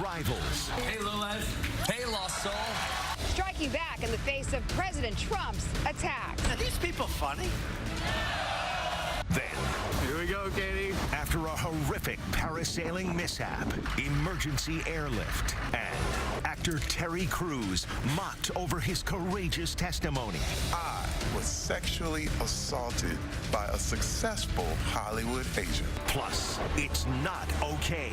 rivals. Hey, Lowlife. Hey, Lost Soul. Striking back in the face of President Trump's attacks. Are these people funny? Then, here we go, Katie. After a horrific parasailing mishap, emergency airlift, and actor Terry Crews mocked over his courageous testimony. I was sexually assaulted by a successful Hollywood agent. Plus, it's not okay.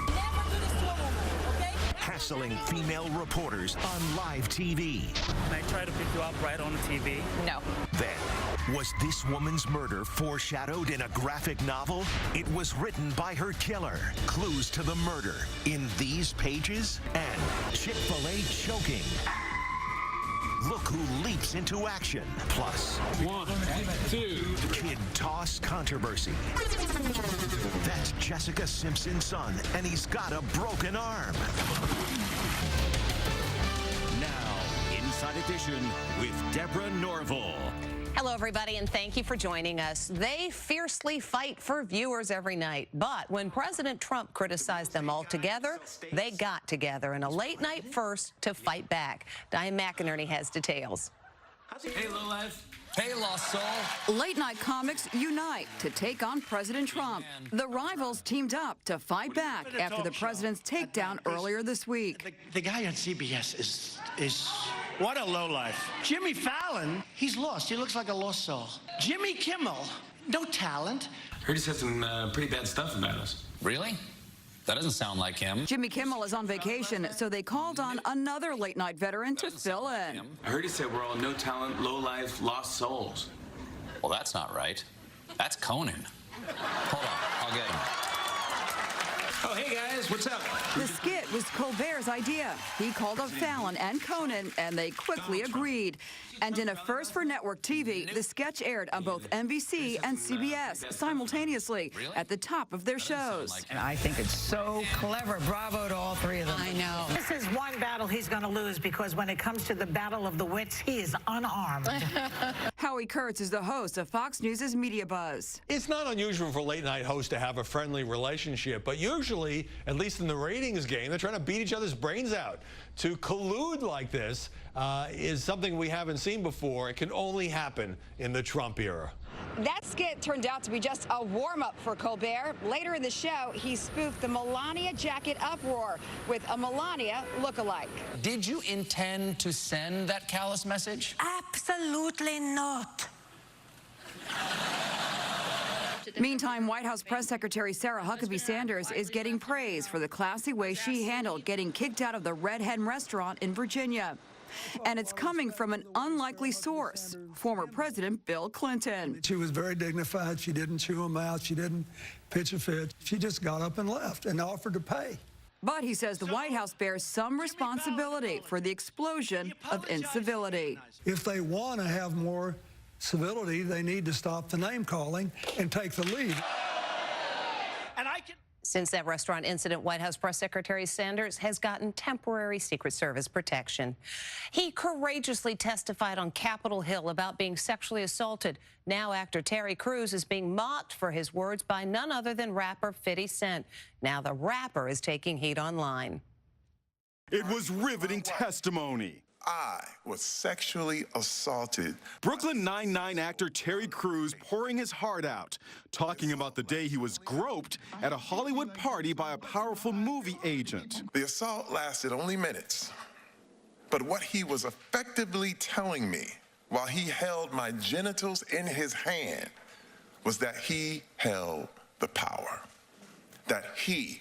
Never do this to a woman, okay? Hassling female reporters on live TV. Can I try to pick you up right on the TV? No. Then, was this woman's murder foreshadowed in a graphic novel? It was written by her killer. Clues to the murder in these pages, and Chick-fil-A choking. Look who leaps into action. Plus, 1, 2. kid toss controversy. That's Jessica Simpson's son, and he's got a broken arm. Now, Inside Edition with Deborah Norville. Hello, everybody, and thank you for joining us. They fiercely fight for viewers every night, but when President Trump criticized them all together, they got together in a late-night first to fight back. Diane McInerney has details. Hey, Lowlife. Hey, Lost Soul. Late-night comics unite to take on President Trump. The rivals teamed up to fight back after the president's takedown earlier this week. The guy on CBS is what a lowlife. Jimmy Fallon, he's lost. He looks like a lost soul. Jimmy Kimmel, no talent. Heard he said some pretty bad stuff about us. Really? That doesn't sound like him. Jimmy Kimmel is on vacation, so they called on another late-night veteran to fill in. I heard he said we're all no talent, low life, lost souls. Well, that's not right. That's Conan. Hold on, I'll get him. Oh, hey, guys, what's up? The skit was Colbert's idea. He called up Fallon and Conan, and they quickly agreed. And in a first for network TV, the sketch aired on both NBC and CBS simultaneously at the top of their shows. And I think it's so clever. Bravo to all three of them. I know. This is one battle he's going to lose because when it comes to the battle of the wits, he is unarmed. Howie Kurtz is the host of Fox News' Media Buzz. It's not unusual for late-night hosts to have a friendly relationship, but usually, at least in the ratings game, they're trying to beat each other's brains out. To collude like this is something we haven't seen before. It can only happen in the Trump era. That skit turned out to be just a warm-up for Colbert. Later in the show, he spoofed the Melania jacket uproar with a Melania look-alike. Did you intend to send that callous message? Absolutely not. Meantime, White House Press Secretary Sarah Huckabee Sanders is getting praise for the classy way she handled getting kicked out of the Red Hen restaurant in Virginia. And it's coming from an unlikely source, former President Bill Clinton. She was very dignified. She didn't chew him out. She didn't pitch a fit. She just got up and left and offered to pay. But he says the White House bears some responsibility for the explosion of incivility. If they want to have more civility, they need to stop the name-calling and take the lead. Since that restaurant incident, White House Press Secretary Sanders has gotten temporary Secret Service protection. He courageously testified on Capitol Hill about being sexually assaulted. Now actor Terry Crews is being mocked for his words by none other than rapper 50 Cent. Now the rapper is taking heat online. It was riveting testimony. I was sexually assaulted. Brooklyn Nine-Nine actor Terry Crews pouring his heart out, talking about the day he was groped at a Hollywood party by a powerful movie agent. The assault lasted only minutes, but what he was effectively telling me while he held my genitals in his hand was that he held the power, that he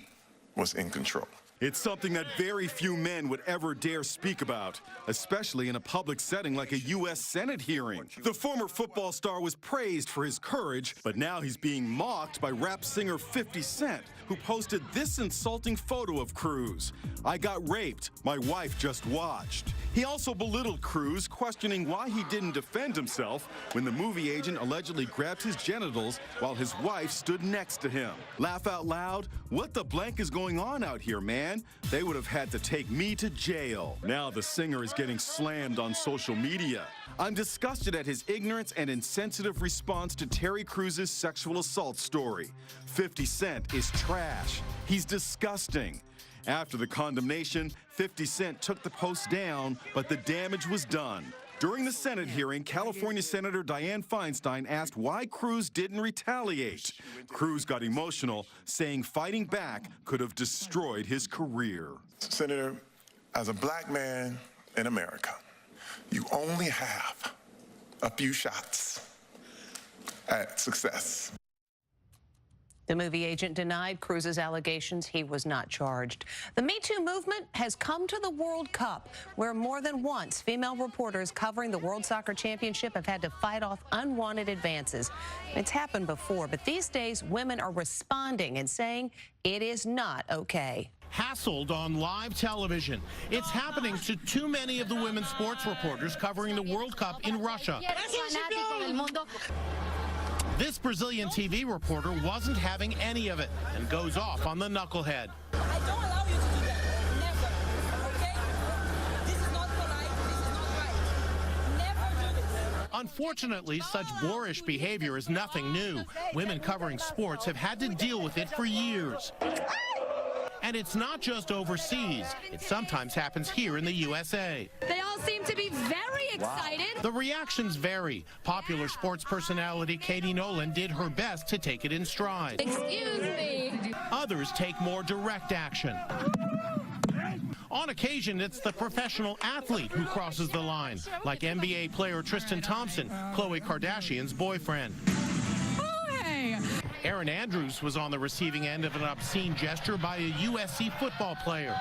was in control. It's something that very few men would ever dare speak about, especially in a public setting like a U.S. Senate hearing. The former football star was praised for his courage, but now he's being mocked by rap singer 50 Cent, who posted this insulting photo of Crews. "I got raped. My wife just watched." He also belittled Crews, questioning why he didn't defend himself when the movie agent allegedly grabbed his genitals while his wife stood next to him. Laugh out loud? What the blank is going on out here, man? They would have had to take me to jail. Now the singer is getting slammed on social media. I'm disgusted at his ignorance and insensitive response to Terry Crews' sexual assault story. 50 Cent is trash. He's disgusting. After the condemnation, 50 Cent took the post down, but the damage was done. During the Senate hearing, California Senator Dianne Feinstein asked why Cruz didn't retaliate. Cruz got emotional, saying fighting back could have destroyed his career. Senator, as a black man in America, you only have a few shots at success. The movie agent denied Cruz's allegations. He was not charged. The Me Too movement has come to the World Cup, where more than once female reporters covering the World Soccer Championship have had to fight off unwanted advances. It's happened before, but these days women are responding and saying it is not okay. Hassled on live television. It's happening to too many of the women's sports reporters covering the World Cup in Russia. This Brazilian TV reporter wasn't having any of it and goes off on the knucklehead. I don't allow you to do that. Never. Okay? This is not polite. This is not right. Never do this. Unfortunately, such boorish behavior is nothing new. Women covering sports have had to deal with it for years. And it's not just overseas. It sometimes happens here in the USA. They all seem to be very excited. Wow. The reactions vary. Popular sports personality Katie Nolan did her best to take it in stride. Excuse me. Others take more direct action. On occasion, it's the professional athlete who crosses the line, like NBA player Tristan Thompson, Khloe Kardashian's boyfriend. Aaron Andrews was on the receiving end of an obscene gesture by a USC football player.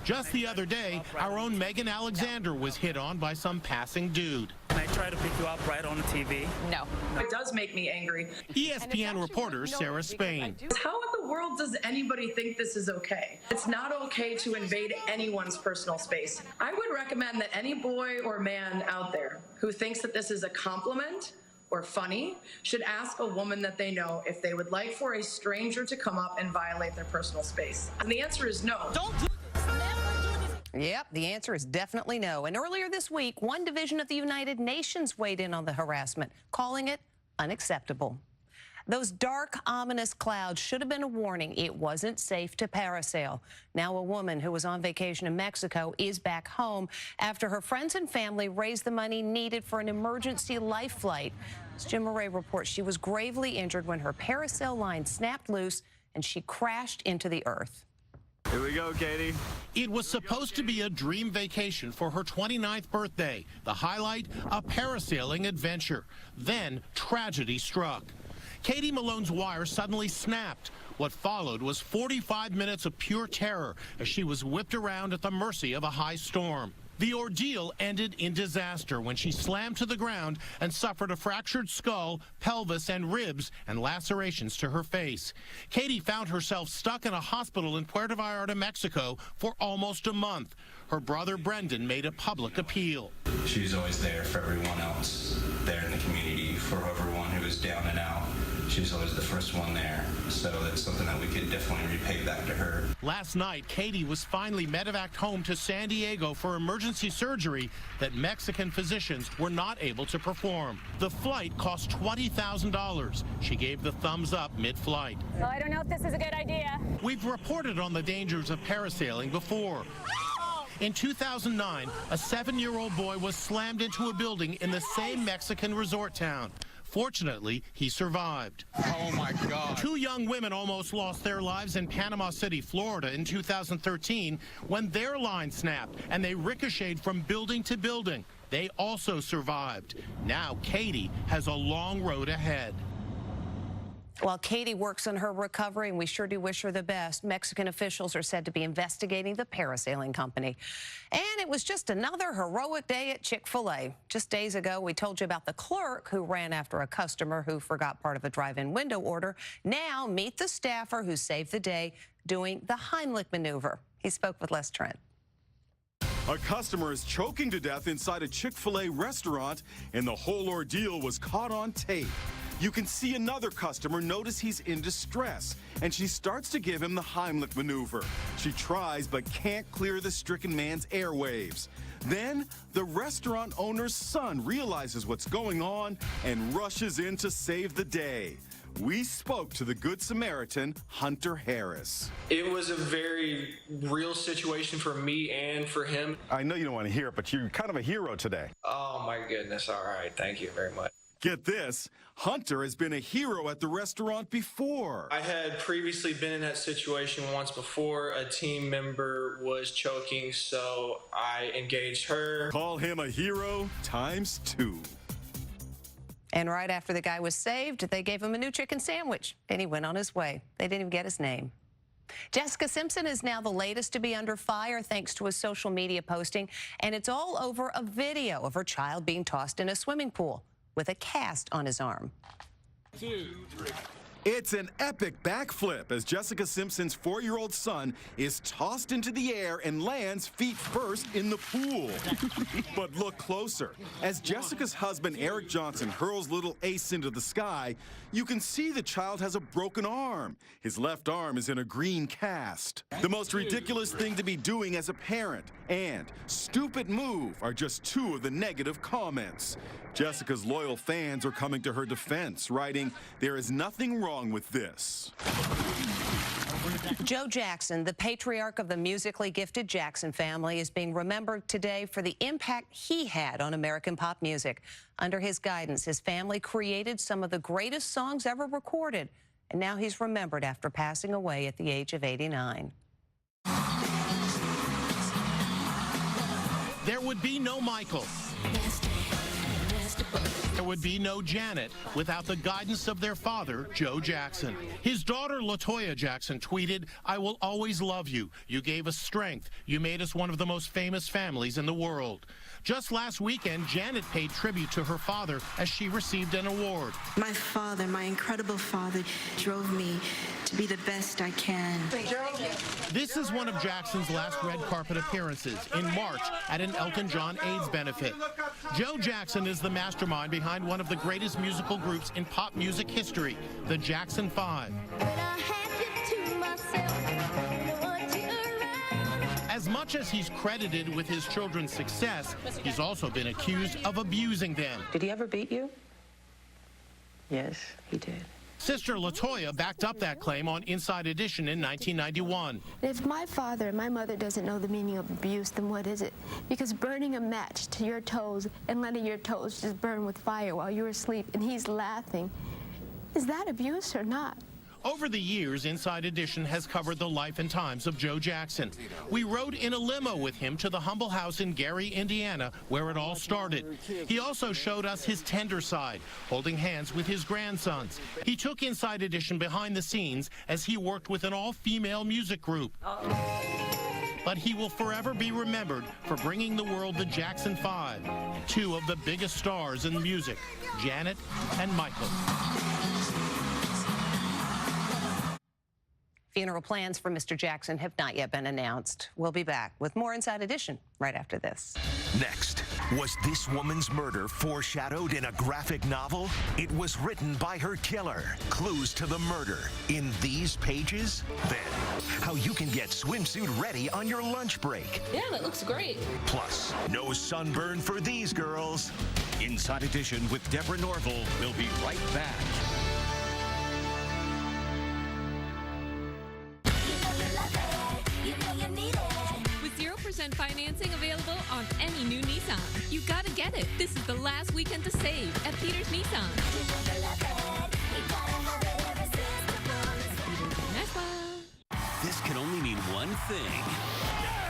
Just the other day, our own Megan Alexander was hit on by some passing dude. Can I try to pick you up right on the TV? No. It does make me angry. ESPN reporter Sarah Spain. How in the world does anybody think this is okay? It's not okay to invade anyone's personal space. I would recommend that any boy or man out there who thinks that this is a compliment or funny should ask a woman that they know if they would like for a stranger to come up and violate their personal space. And the answer is no. Don't do this. Never do this. Yep, the answer is definitely no. And earlier this week, one division of the United Nations weighed in on the harassment, calling it unacceptable. Those dark, ominous clouds should have been a warning. It wasn't safe to parasail. Now a woman who was on vacation in Mexico is back home after her friends and family raised the money needed for an emergency life flight. As Jim Murray reports, she was gravely injured when her parasail line snapped loose and she crashed into the earth. Here we go, Katie. It was supposed to be a dream vacation for her 29th birthday. The highlight, a parasailing adventure. Then tragedy struck. Katie Malone's wire suddenly snapped. What followed was 45 minutes of pure terror as she was whipped around at the mercy of a high storm. The ordeal ended in disaster when she slammed to the ground and suffered a fractured skull, pelvis, and ribs, and lacerations to her face. Katie found herself stuck in a hospital in Puerto Vallarta, Mexico, for almost a month. Her brother Brendan made a public appeal. She was always there for everyone else there in the community, for everyone who was down and out. She was always the first one there, so that's something that we could definitely repay back to her. Last night, Katie was finally medevaced home to San Diego for emergency surgery that Mexican physicians were not able to perform. The flight cost $20,000. She gave the thumbs up mid-flight. Well, I don't know if this is a good idea. We've reported on the dangers of parasailing before. In 2009, a 7-year-old boy was slammed into a building in the same Mexican resort town. Fortunately, he survived. Oh, my God. 2 young women almost lost their lives in Panama City, Florida in 2013 when their line snapped and they ricocheted from building to building. They also survived. Now Katie has a long road ahead. While Katie works on her recovery, and we sure do wish her the best, Mexican officials are said to be investigating the parasailing company. And it was just another heroic day at Chick-fil-A. Just days ago, we told you about the clerk who ran after a customer who forgot part of a drive-in window order. Now, meet the staffer who saved the day doing the Heimlich maneuver. He spoke with Les Trent. A customer is choking to death inside a Chick-fil-A restaurant, and the whole ordeal was caught on tape. You can see another customer notice he's in distress, and she starts to give him the Heimlich maneuver. She tries but can't clear the stricken man's airwaves. Then, the restaurant owner's son realizes what's going on and rushes in to save the day. we spoke to the Good Samaritan, Hunter Harris. It was a very real situation for me and for him. I know you don't want to hear it, but you're kind of a hero today. Oh my goodness, all right, thank you very much. Get this, Hunter has been a hero at the restaurant before. I had previously been in that situation once before. A team member was choking, so I engaged her. Call him a hero ×2. And right after the guy was saved, they gave him a new chicken sandwich, and he went on his way. They didn't even get his name. Jessica Simpson is now the latest to be under fire thanks to a social media posting, and it's all over a video of her child being tossed in a swimming pool with a cast on his arm. 2, 3. It's an epic backflip as Jessica Simpson's 4-year-old son is tossed into the air and lands feet first in the pool. But look closer. As Jessica's husband, Eric Johnson, hurls little Ace into the sky, you can see the child has a broken arm. His left arm is in a green cast. The most ridiculous thing to be doing as a parent and stupid move are just 2 of the negative comments. Jessica's loyal fans are coming to her defense, writing, "There is nothing wrong with this." Joe Jackson, the patriarch of the musically gifted Jackson family, is being remembered today for the impact he had on American pop music. Under his guidance, his family created some of the greatest songs ever recorded, and now he's remembered after passing away at the age of 89. There would be no Michael. There would be no Janet without the guidance of their father, Joe Jackson. His daughter, LaToya Jackson, tweeted, "I will always love you. You gave us strength. You made us one of the most famous families in the world." Just last weekend, Janet paid tribute to her father as she received an award. My father, my incredible father, drove me to be the best I can. This is one of Jackson's last red carpet appearances in March at an Elton John AIDS benefit. Joe Jackson is the mastermind behind one of the greatest musical groups in pop music history, the Jackson 5. As much as he's credited with his children's success, he's also been accused of abusing them. Did he ever beat you? Yes, he did. Sister LaToya backed up that claim on Inside Edition in 1991. If my father and my mother doesn't know the meaning of abuse, then what is it? Because burning a match to your toes and letting your toes just burn with fire while you're asleep and he's laughing, is that abuse or not? Over the years, Inside Edition has covered the life and times of Joe Jackson. We rode in a limo with him to the humble house in Gary, Indiana, where it all started. He also showed us his tender side, holding hands with his grandsons. He took Inside Edition behind the scenes as he worked with an all-female music group. But he will forever be remembered for bringing the world the Jackson 5, 2 of the biggest stars in music, Janet and Michael. Funeral plans for Mr. Jackson have not yet been announced. We'll be back with more Inside Edition right after this. Next, was this woman's murder foreshadowed in a graphic novel? It was written by her killer. Clues to the murder in these pages? Then, how you can get swimsuit ready on your lunch break. Yeah, that looks great. Plus, no sunburn for these girls. Inside Edition with Deborah Norville. We'll be right back. With 0% financing available on any new Nissan. You gotta get it. This is the last weekend to save at Peter's Nissan. This can only mean one thing.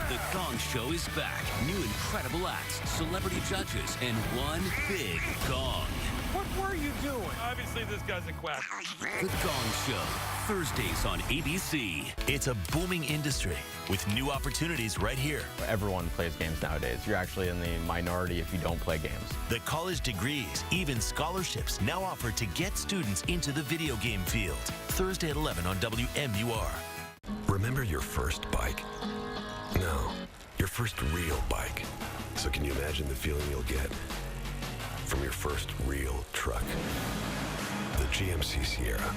The Gong Show is back. New incredible acts, celebrity judges, and one big gong. What were you doing? Obviously, this guy's a quack. The Gong Show, Thursdays on ABC. It's a booming industry with new opportunities right here. Everyone plays games nowadays. You're actually in the minority if you don't play games. The college degrees, even scholarships, now offered to get students into the video game field. Thursday at 11 on WMUR. Remember your first bike? No, your first real bike. So can you imagine the feeling you'll get from your first real truck? The GMC Sierra.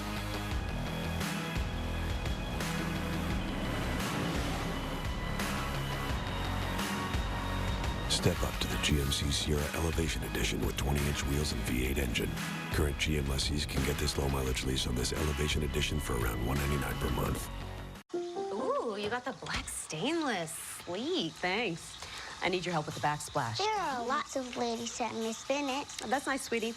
Step up to the GMC Sierra Elevation Edition with 20-inch wheels and V8 engine. Current GM lessees can get this low-mileage lease on this Elevation Edition for around $199 per month. Ooh, you got the black stainless. Sweet, thanks. I need your help with the backsplash. There are lots of ladies that miss minutes. Oh, that's nice, sweetie.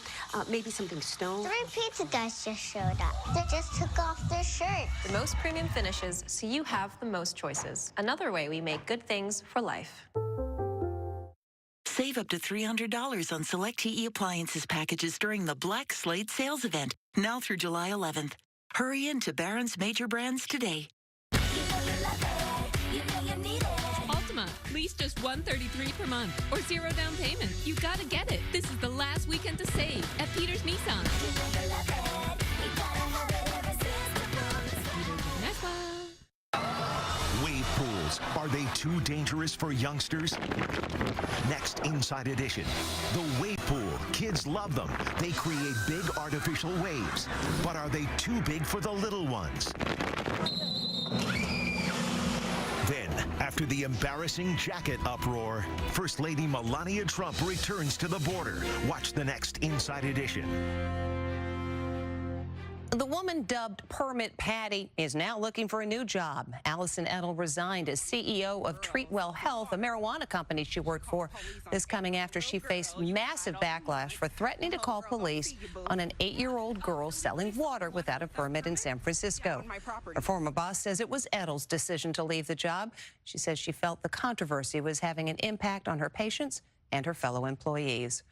Maybe something stone. 3 pizza guys just showed up. They just took off their shirts. The most premium finishes, so you have the most choices. Another way we make good things for life. Save up to $300 on select TE appliances packages during the Black Slate sales event, now through July 11th. Hurry into Barron's major brands today. Ultima, lease just $133 per month or 0 down payment. You gotta get it. This is the last weekend to save at Peters Nissan. Wave pools, are they too dangerous for youngsters? Next Inside Edition. The wave pool, kids love them. They create big artificial waves. But are they too big for the little ones? Then, after the embarrassing jacket uproar, First Lady Melania Trump returns to the border. Watch the next Inside Edition. The woman dubbed Permit Patty is now looking for a new job. Allison Edel resigned as CEO of Treatwell Health, a marijuana company she worked for. This coming after she faced massive backlash for threatening to call police on an 8-year-old girl selling water without a permit in San Francisco. Her former boss says it was Edel's decision to leave the job. She says she felt the controversy was having an impact on her patients and her fellow employees.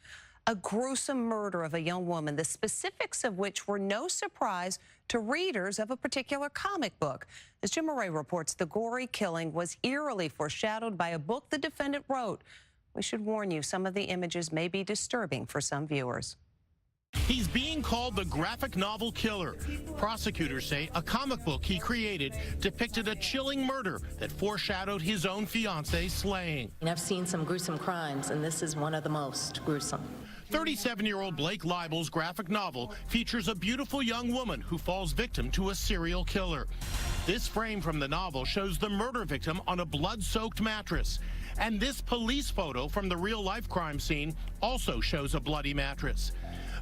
A gruesome murder of a young woman, the specifics of which were no surprise to readers of a particular comic book. As Jim Murray reports, the gory killing was eerily foreshadowed by a book the defendant wrote. We should warn you, some of the images may be disturbing for some viewers. He's being called the graphic novel killer. Prosecutors say a comic book he created depicted a chilling murder that foreshadowed his own fiance's slaying. I've seen some gruesome crimes, and this is one of the most gruesome. 37-year-old Blake Libel's graphic novel features a beautiful young woman who falls victim to a serial killer. This frame from the novel shows the murder victim on a blood-soaked mattress. And this police photo from the real-life crime scene also shows a bloody mattress.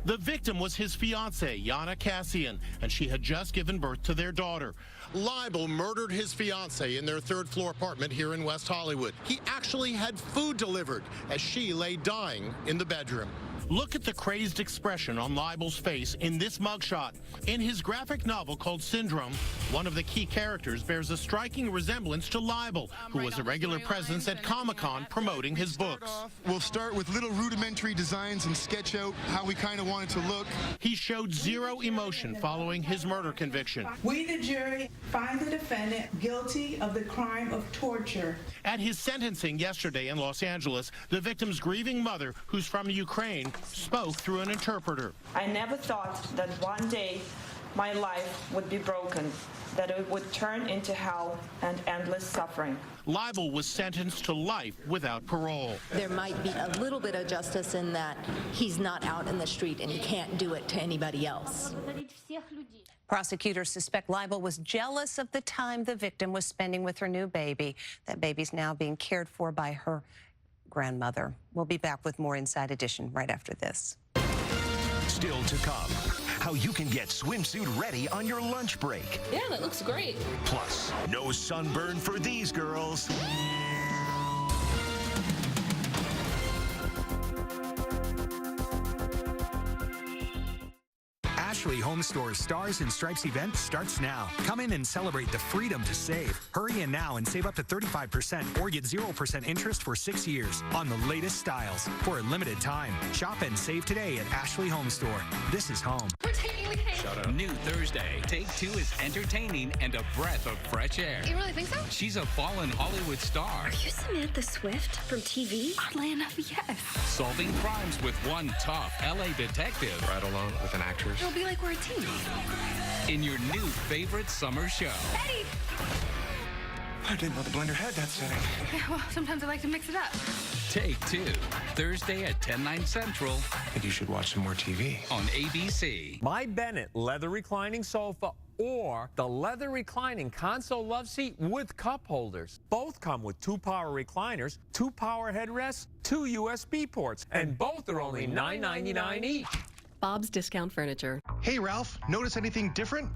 The victim was his fiancée, Yana Cassian, and she had just given birth to their daughter. Libel murdered his fiancée in their third-floor apartment here in West Hollywood. He actually had food delivered as she lay dying in the bedroom. Look at the crazed expression on Libel's face in this mugshot. In his graphic novel called Syndrome, one of the key characters bears a striking resemblance to Libel, who was a regular presence at Comic-Con promoting his books. We'll start with little rudimentary designs and sketch out how we kind of want it to look. He showed zero emotion following his murder conviction. We, the jury, find the defendant guilty of the crime of torture. At his sentencing yesterday in Los Angeles, the victim's grieving mother, who's from Ukraine, spoke through an interpreter. I never thought that one day my life would be broken, that it would turn into hell and endless suffering. Libel was sentenced to life without parole. There might be a little bit of justice in that he's not out in the street and he can't do it to anybody else. Prosecutors suspect Libel was jealous of the time the victim was spending with her new baby. That baby's now being cared for by her grandmother. We'll be back with more Inside Edition right after this. Still to come, how you can get swimsuit ready on your lunch break. Yeah, that looks great. Plus, no sunburn for these girls. Ashley Home Store's Stars and Stripes event starts now. Come in and celebrate the freedom to save. Hurry in now and save up to 35% or get 0% interest for 6 years on the latest styles for a limited time. Shop and save today at Ashley Home Store. This is home. We're taking the cake. Shut up. New Thursday, Take Two is entertaining and a breath of fresh air. You really think so? She's a fallen Hollywood star. Are you Samantha Swift from TV? Oddly enough, yes. Solving crimes with one tough LA detective. Ride along with an actress. It'll be like we're a team. In your new favorite summer show. Eddie! I didn't know the blender had that setting. Yeah, well, sometimes I like to mix it up. Take Two, Thursday at 10/9 Central. I think you should watch some more TV. On ABC. My Bennett leather reclining sofa or the leather reclining console love seat with cup holders. Both come with 2 power recliners, 2 power headrests, 2 USB ports, and both are only $9.99 each. Bob's Discount Furniture. Hey, Ralph, notice anything different?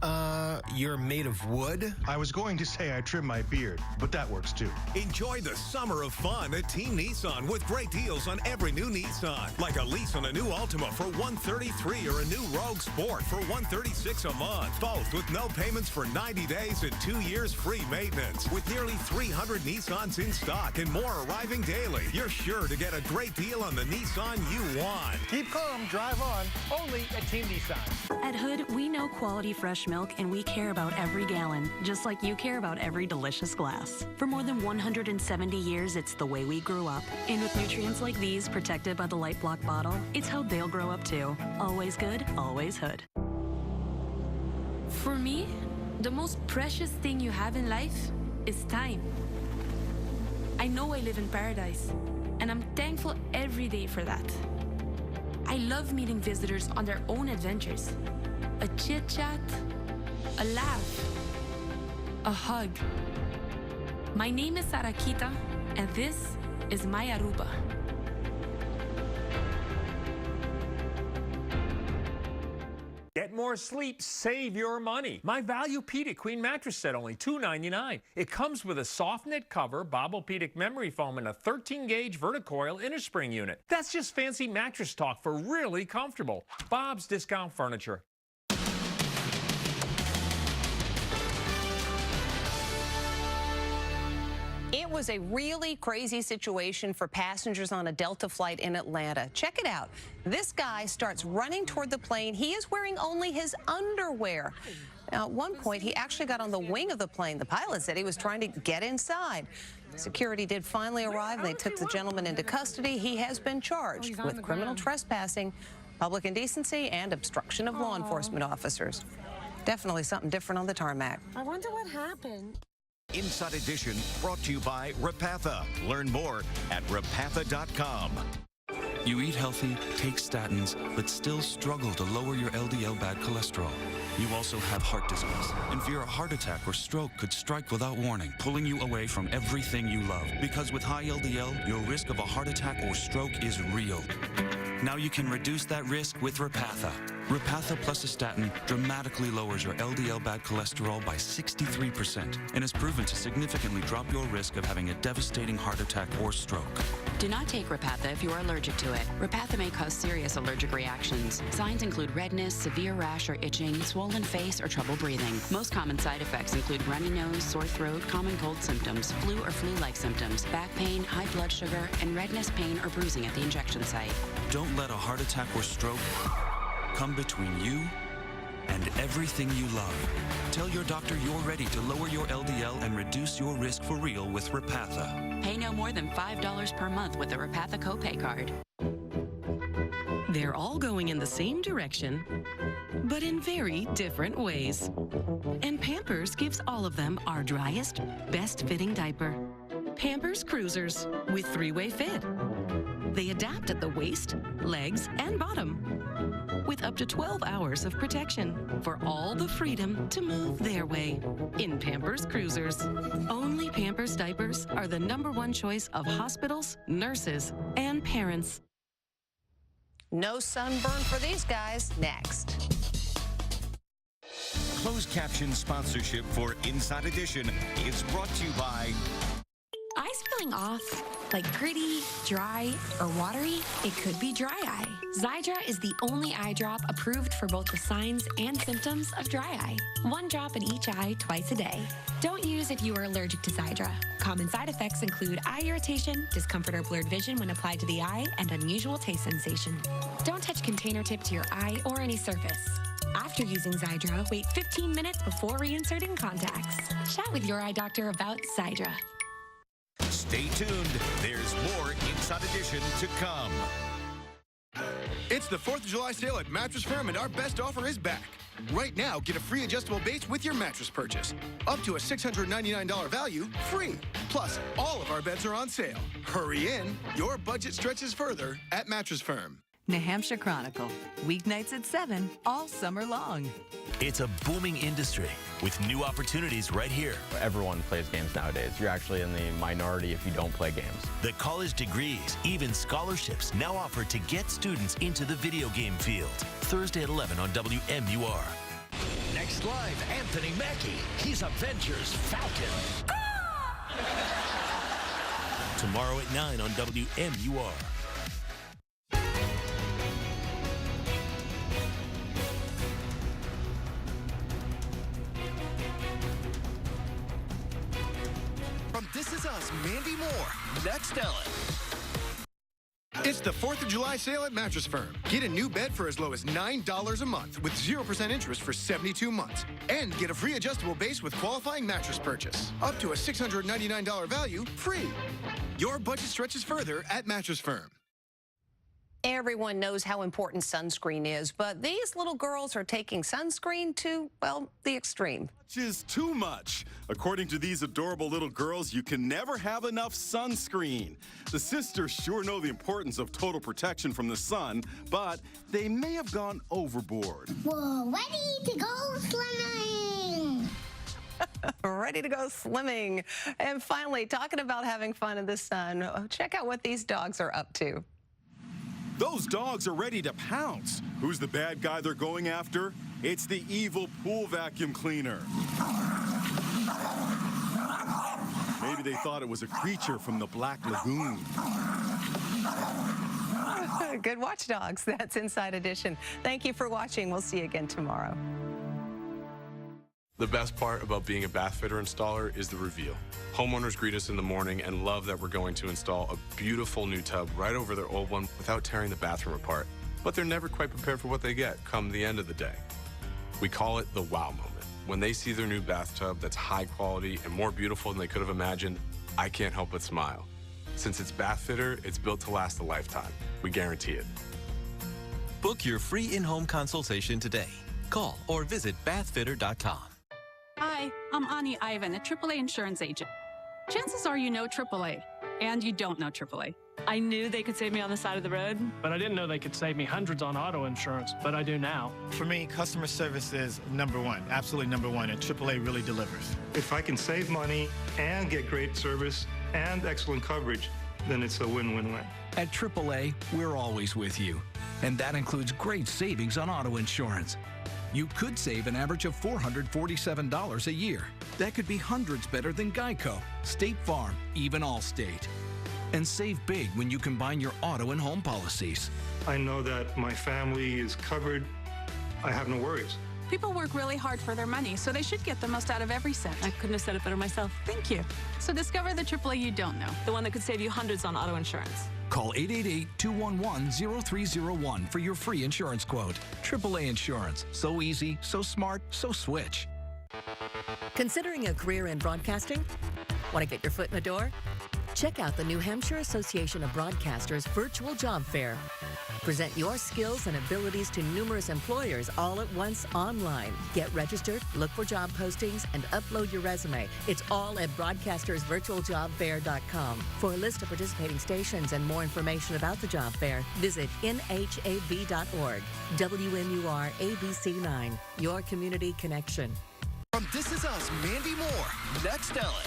You're made of wood? I was going to say I trimmed my beard, but that works too. Enjoy the summer of fun at Team Nissan with great deals on every new Nissan. Like a lease on a new Altima for $133 or a new Rogue Sport for $136 a month. Both with no payments for 90 days and 2 years free maintenance. With nearly 300 Nissans in stock and more arriving daily, you're sure to get a great deal on the Nissan you want. Keep calm, drive on. Only at Team Nissan. At Hood, we know quality fresh milk and we care about every gallon, just like you care about every delicious glass. For more than 170 years, it's the way we grew up. And with nutrients like these protected by the light block bottle, it's how they'll grow up too. Always good, always Hood. For me, the most precious thing you have in life is time. I know I live in paradise, and I'm thankful every day for that. I love meeting visitors on their own adventures. A chit-chat, a laugh, a hug. My name is Sarakita, and this is my Aruba. Get more sleep, save your money. My Valuepedic Queen mattress set, only $2.99. It comes with a soft knit cover, Bobopedic memory foam, and a 13-gauge Verticoil inner spring unit. That's just fancy mattress talk for really comfortable. Bob's Discount Furniture. It was a really crazy situation for passengers on a Delta flight in Atlanta. Check it out. This guy starts running toward the plane. He is wearing only his underwear. Now, at one point, he actually got on the wing of the plane. The pilot said he was trying to get inside. Security did finally arrive, and they took the gentleman into custody. He has been charged with criminal trespassing, public indecency, and obstruction of law enforcement officers. Definitely something different on the tarmac. I wonder what happened. Inside Edition brought to you by Repatha. Learn more at repatha.com. You eat healthy, take statins, but still struggle to lower your LDL bad cholesterol. You also have heart disease, and fear a heart attack or stroke could strike without warning, pulling you away from everything you love. Because with high LDL, your risk of a heart attack or stroke is real. Now you can reduce that risk with Repatha. Repatha plus a statin dramatically lowers your LDL bad cholesterol by 63% and is proven to significantly drop your risk of having a devastating heart attack or stroke. Do not take Repatha if you are allergic to it. Repatha may cause serious allergic reactions. Signs include redness, severe rash or itching, swollen face, or trouble breathing. Most common side effects include runny nose, sore throat, common cold symptoms, flu or flu-like symptoms, back pain, high blood sugar, and redness, pain, or bruising at the injection site. Don't let a heart attack or stroke come between you and everything you love. Tell your doctor you're ready to lower your LDL and reduce your risk for real with Repatha. Pay no more than $5 per month with a Repatha copay card. They're all going in the same direction, but in very different ways. And Pampers gives all of them our driest, best-fitting diaper. Pampers Cruisers with 3-way fit. They adapt at the waist, legs, and bottom, with up to 12 hours of protection for all the freedom to move their way in Pampers Cruisers. Only Pampers diapers are the #1 choice of hospitals, nurses, and parents. No sunburn for these guys. Next. Closed caption sponsorship for Inside Edition is brought to you by... Eyes feeling off, like gritty, dry, or watery? It could be dry eye. Xiidra is the only eye drop approved for both the signs and symptoms of dry eye. 1 drop in each eye twice a day. Don't use if you are allergic to Xiidra. Common side effects include eye irritation, discomfort or blurred vision when applied to the eye, and unusual taste sensation. Don't touch container tip to your eye or any surface. After using Xiidra, wait 15 minutes before reinserting contacts. Chat with your eye doctor about Xiidra. Stay tuned. There's more Inside Edition to come. It's the 4th of July sale at Mattress Firm, and our best offer is back. Right now, get a free adjustable base with your mattress purchase. Up to a $699 value, free. Plus, all of our beds are on sale. Hurry in. Your budget stretches further at Mattress Firm. New Hampshire Chronicle. Weeknights at 7 all summer long. It's a booming industry with new opportunities right here. Everyone plays games nowadays. You're actually in the minority if you don't play games. The college degrees, even scholarships, now offered to get students into the video game field. Thursday at 11 on WMUR. Next live, Anthony Mackie. He's Avengers Falcon. Tomorrow at 9 on WMUR. From This Is Us, Mandy Moore. Next Ellen. It's the 4th of July sale at Mattress Firm. Get a new bed for as low as $9 a month with 0% interest for 72 months. And get a free adjustable base with qualifying mattress purchase. Up to a $699 value, free. Your budget stretches further at Mattress Firm. Everyone knows how important sunscreen is, but these little girls are taking sunscreen to, well, the extreme. Much is too much. According to these adorable little girls, you can never have enough sunscreen. The sisters sure know the importance of total protection from the sun, but they may have gone overboard. Whoa, ready to go swimming! Ready to go slimming. And finally, talking about having fun in the sun, check out what these dogs are up to. Those dogs are ready to pounce. Who's the bad guy they're going after? It's the evil pool vacuum cleaner. Maybe they thought it was a creature from the Black Lagoon. Good watch, dogs. That's Inside Edition. Thank you for watching. We'll see you again tomorrow. The best part about being a bath fitter installer is the reveal. Homeowners greet us in the morning and love that we're going to install a beautiful new tub right over their old one without tearing the bathroom apart. But they're never quite prepared for what they get come the end of the day. We call it the wow moment. When they see their new bathtub that's high quality and more beautiful than they could have imagined, I can't help but smile. Since it's Bath Fitter, it's built to last a lifetime. We guarantee it. Book your free in-home consultation today. Call or visit bathfitter.com. Hi, I'm Ani Ivan, a AAA insurance agent. Chances are you know AAA, and you don't know AAA. I knew they could save me on the side of the road, but I didn't know they could save me hundreds on auto insurance, but I do now. For me, customer service is number one, absolutely number one, and AAA really delivers. If I can save money and get great service and excellent coverage, then it's a win-win-win. At AAA, we're always with you, and that includes great savings on auto insurance. You could save an average of $447 a year. That could be hundreds better than Geico, State Farm, even Allstate. And save big when you combine your auto and home policies. I know that my family is covered. I have no worries. People work really hard for their money, so they should get the most out of every cent. I couldn't have said it better myself. Thank you. So discover the AAA you don't know. The one that could save you hundreds on auto insurance. Call 888-211-0301 for your free insurance quote. AAA Insurance. So easy, so smart, so switch. Considering a career in broadcasting? Want to get your foot in the door? Check out the New Hampshire Association of Broadcasters Virtual Job Fair. Present your skills and abilities to numerous employers all at once online. Get registered, look for job postings, and upload your resume. It's all at broadcastersvirtualjobfair.com. For a list of participating stations and more information about the job fair, visit nhab.org. WMUR ABC 9, your community connection. From This Is Us, Mandy Moore. Next Ellen.